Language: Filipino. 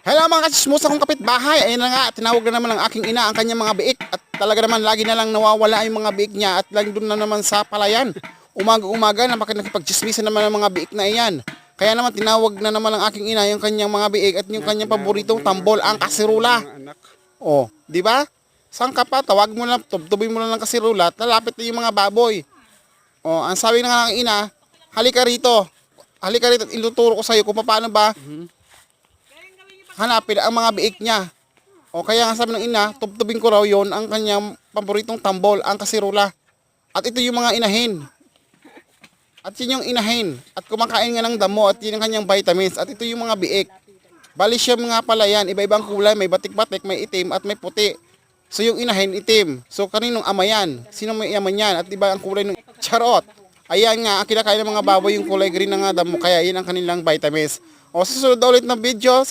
Hello mga kasismusa kong kapitbahay. Ayun na nga, tinawag na naman ng aking ina ang kanyang mga biik. At talaga naman lagi na lang nawawala yung mga biik niya. At lang doon na naman sa palayan. Umaga-umaga na nakipagchismisan naman ang mga biik na iyan. Kaya naman tinawag na naman ng aking ina yung kanyang mga biik at yung kanyang paboritong tambol, ang kasirula. Oh, di ba? Saan ka pa? Tawag mo lang, tubtubin mo lang ng kasirula at lalapit na yung mga baboy. Oh, ang sabi ng aking ina, halika rito. Halika rito at iluturo ko sa iyo kung paano ba hanapin ang mga biik niya. O kaya nga sabi ng ina, tubtubin ko raw yon ang kanyang paboritong tambol, ang kasirula. At ito yung mga inahin. At yun yung inahin. At kumakain nga ng damo at yun ang kanyang vitamins. At ito yung mga biik. Bali siya mga pala yan. Iba-ibang kulay. May batik-batik, may itim at may puti. So yung inahin, itim. So kaninong ama yan? Sino may ama yan? At iba ang kulay ng charot. Ayan nga, ang kinakain ng mga baboy yung kulay green na nga damo. Kaya yun ang kanilang vitamins. O susunod ulit na video.